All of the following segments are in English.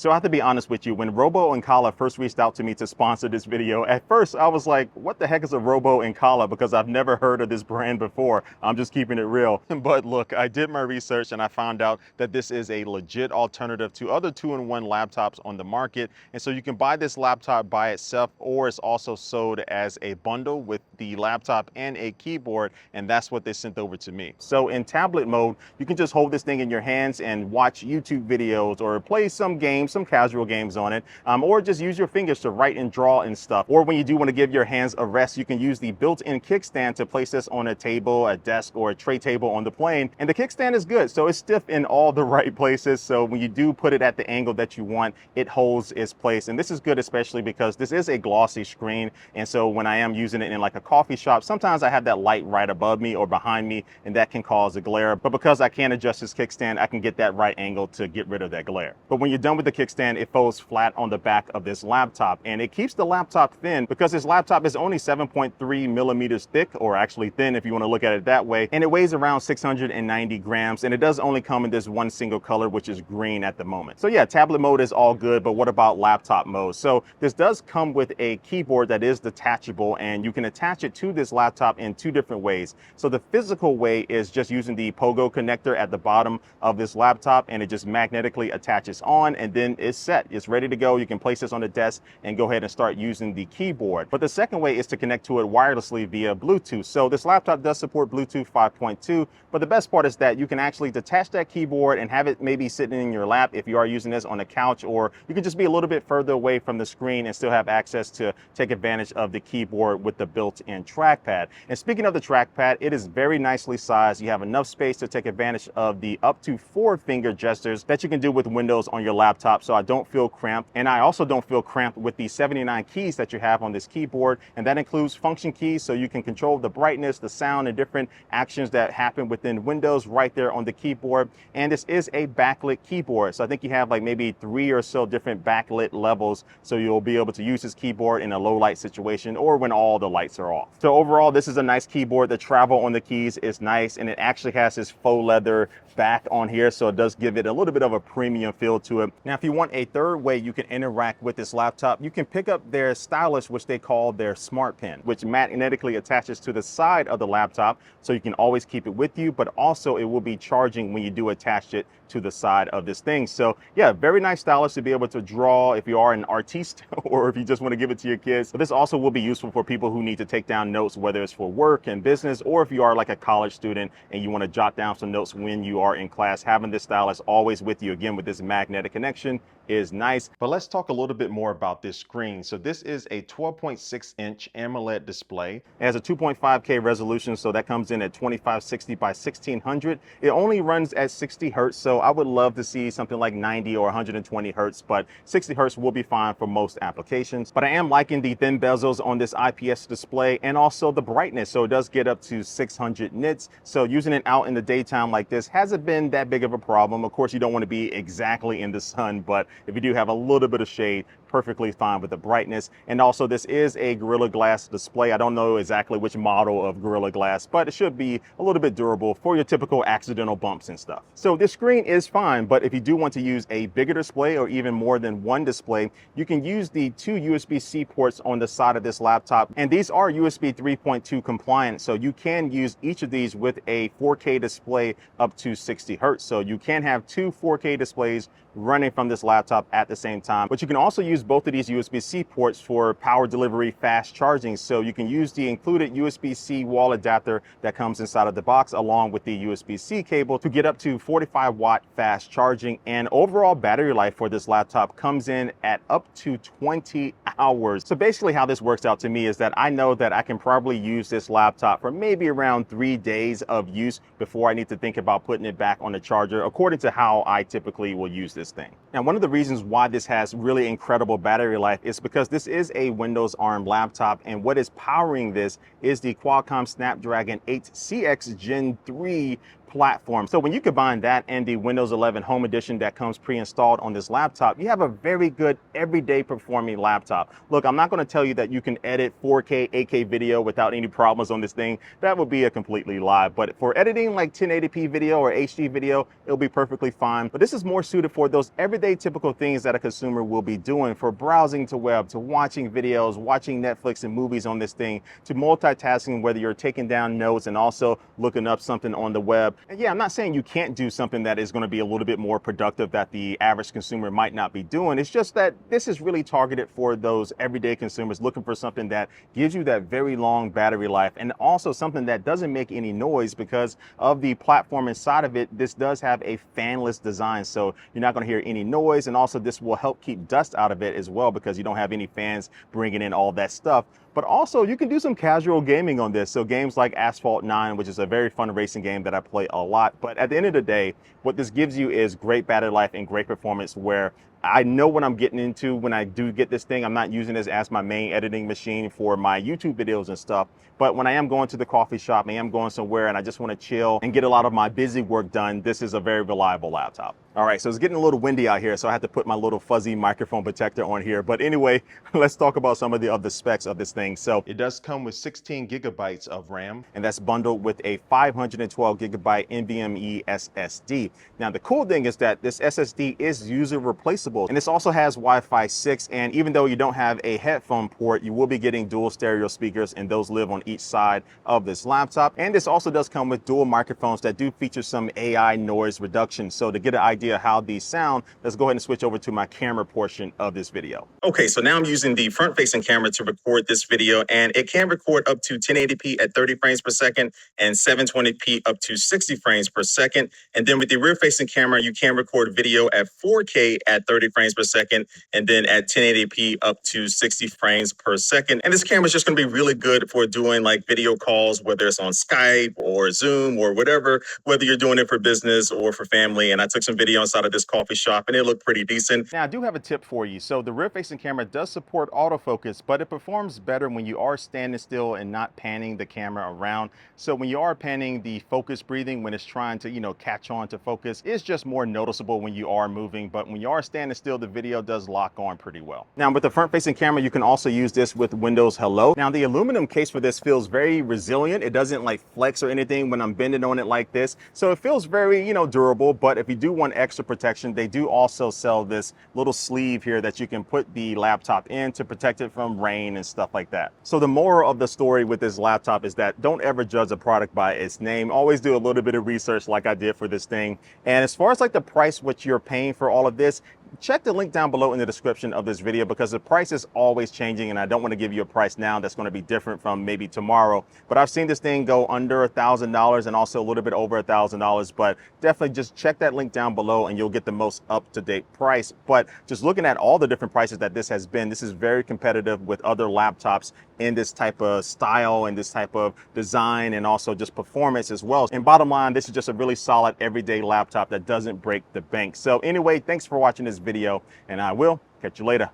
So I have to be honest with you, when Robo and Kala first reached out to me to sponsor this video, at first I was like, what the heck is a Robo and Kala? Because I've never heard of this brand before. I'm just keeping it real. But look, I did my research and I found out that this is a legit alternative to other two-in-one laptops on the market. And so you can buy this laptop by itself, or it's also sold as a bundle with the laptop and a keyboard. And that's what they sent over to me. So in tablet mode, you can just hold this thing in your hands and watch YouTube videos or play some games, some casual games on it, or just use your fingers to write and draw and stuff. Or when you do want to give your hands a rest, you can use the built-in kickstand to place this on a table, a desk, or a tray table on the plane. And the kickstand is good, so it's stiff in all the right places. So when you do put it at the angle that you want, it holds its place. And this is good, especially because this is a glossy screen. And so when I am using it in like a coffee shop, sometimes I have that light right above me or behind me, and that can cause a glare. But because I can adjust this kickstand, I can get that right angle to get rid of that glare. But when you're done with the kickstand, it folds flat on the back of this laptop, and it keeps the laptop thin because this laptop is only 7.3 millimeters thick, or actually thin if you want to look at it that way, and it weighs around 690 grams, and it does only come in this one single color, which is green at the moment. So yeah, tablet mode is all good, but what about laptop mode? So this does come with a keyboard that is detachable, and you can attach it to this laptop in two different ways. So the physical way is just using the pogo connector at the bottom of this laptop, and it just magnetically attaches on, and then it's set. It's ready to go. You can place this on the desk and go ahead and start using the keyboard. But the second way is to connect to it wirelessly via Bluetooth. So this laptop does support Bluetooth 5.2, but the best part is that you can actually detach that keyboard and have it maybe sitting in your lap if you are using this on a couch, or you can just be a little bit further away from the screen and still have access to take advantage of the keyboard with the built-in trackpad. And speaking of the trackpad, it is very nicely sized. You have enough space to take advantage of the up to 4-finger gestures that you can do with Windows on your laptop, so I don't feel cramped. And I also don't feel cramped with the 79 keys that you have on this keyboard, and that includes function keys, so you can control the brightness, the sound, and different actions that happen within Windows right there on the keyboard. And this is a backlit keyboard, so I think you have like maybe 3 or so different backlit levels, so you'll be able to use this keyboard in a low light situation or when all the lights are off. So overall, this is a nice keyboard. The travel on the keys is nice, and it actually has this faux leather back on here, so it does give it a little bit of a premium feel to it. Now, if you want a third way you can interact with this laptop, you can pick up their stylus, which they call their smart pen, which magnetically attaches to the side of the laptop, so you can always keep it with you, but also it will be charging when you do attach it to the side of this thing. So yeah, very nice stylus to be able to draw if you are an artiste or if you just want to give it to your kids. But this also will be useful for people who need to take down notes, whether it's for work and business, or if you are like a college student and you want to jot down some notes when you are in class. Having this stylus always with you, again with this magnetic connection, is nice. But let's talk a little bit more about this screen. So this is a 12.6-inch AMOLED display. It has a 2.5K resolution, so that comes in at 2560 by 1600. It only runs at 60 hertz, so I would love to see something like 90 or 120 hertz, but 60 hertz will be fine for most applications. But I am liking the thin bezels on this IPS display, and also the brightness, so it does get up to 600 nits. So using it out in the daytime like this hasn't been that big of a problem. Of course, you don't want to be exactly in the sun, but if you do have a little bit of shade, perfectly fine with the brightness. And also, this is a Gorilla Glass display. I don't know exactly which model of Gorilla Glass, but it should be a little bit durable for your typical accidental bumps and stuff. So this screen is fine, but if you do want to use a bigger display or even more than one display, you can use the 2 USB-C ports on the side of this laptop. And these are USB 3.2 compliant, so you can use each of these with a 4K display up to 60 hertz. So you can have 2 4K displays running from this laptop at the same time. But you can also use both of these USB-C ports for power delivery fast charging. So you can use the included USB-C wall adapter that comes inside of the box along with the USB-C cable to get up to 45-watt fast charging. And overall battery life for this laptop comes in at up to 20 hours. So basically how this works out to me is that I know that I can probably use this laptop for maybe around 3 days of use before I need to think about putting it back on the charger, according to how I typically will use this thing. Now, one of the reasons why this has really incredible battery life is because this is a Windows ARM laptop, and what is powering this is the Qualcomm Snapdragon 8 CX Gen 3 platform. So when you combine that and the Windows 11 Home Edition that comes pre-installed on this laptop, you have a very good everyday performing laptop. Look, I'm not going to tell you that you can edit 4K, 8K video without any problems on this thing. That would be a completely lie. But for editing like 1080p video or HD video, it'll be perfectly fine. But this is more suited for those everyday typical things that a consumer will be doing, for browsing to web, to watching videos, watching Netflix and movies on this thing, to multitasking, whether you're taking down notes and also looking up something on the web. And yeah, I'm not saying you can't do something that is going to be a little bit more productive that the average consumer might not be doing. It's just that this is really targeted for those everyday consumers looking for something that gives you that very long battery life, and also something that doesn't make any noise because of the platform inside of it. This does have a fanless design, so you're not going to hear any noise, and also this will help keep dust out of it as well because you don't have any fans bringing in all that stuff. But also you can do some casual gaming on this. So games like Asphalt 9, which is a very fun racing game that I play a lot. But at the end of the day, what this gives you is great battery life and great performance, where I know what I'm getting into when I do get this thing. I'm not using this as my main editing machine for my YouTube videos and stuff. But when I am going to the coffee shop, I am going somewhere and I just want to chill and get a lot of my busy work done, this is a very reliable laptop. All right, so it's getting a little windy out here, so I had to put my little fuzzy microphone protector on here. But anyway, let's talk about some of the other specs of this thing. So it does come with 16 gigabytes of RAM, and that's bundled with a 512 gigabyte NVMe SSD. Now, the cool thing is that this SSD is user replaceable, and this also has Wi-Fi 6. And even though you don't have a headphone port, you will be getting dual stereo speakers, and those live on each side of this laptop. And this also does come with dual microphones that do feature some AI noise reduction. So to get an idea how these sound, let's go ahead and switch over to my camera portion of this video. Okay, so now I'm using the front-facing camera to record this video, and it can record up to 1080p at 30 frames per second and 720p up to 60 frames per second. And then with the rear-facing camera, you can record video at 4K at 30 frames per second and then at 1080p up to 60 frames per second. And this camera is just going to be really good for doing like video calls, whether it's on Skype or Zoom or whatever, whether you're doing it for business or for family. And I took some video inside of this coffee shop and it looked pretty decent. Now, I do have a tip for you. So the rear-facing camera does support autofocus, but it performs better when you are standing still and not panning the camera around. So when you are panning, the focus breathing, when it's trying to, catch on to focus, is just more noticeable when you are moving. But when you are standing still, the video does lock on pretty well. Now, with the front-facing camera, you can also use this with Windows Hello. Now, the aluminum case for this feels very resilient. It doesn't like flex or anything when I'm bending on it like this. So it feels very, durable. But if you do want extra protection, they do also sell this little sleeve here that you can put the laptop in to protect it from rain and stuff like that. So the moral of the story with this laptop is that don't ever judge a product by its name. Always do a little bit of research like I did for this thing. And as far as like the price, what you're paying for all of this, check the link down below in the description of this video, because the price is always changing and I don't want to give you a price now that's going to be different from maybe tomorrow. But I've seen this thing go under $1,000 and also a little bit over $1,000. But definitely just check that link down below and you'll get the most up-to-date price. But just looking at all the different prices that this has been, this is very competitive with other laptops in this type of style and this type of design, and also just performance as well. And bottom line, this is just a really solid everyday laptop that doesn't break the bank. So anyway, thanks for watching this video, and I will catch you later.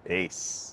Peace.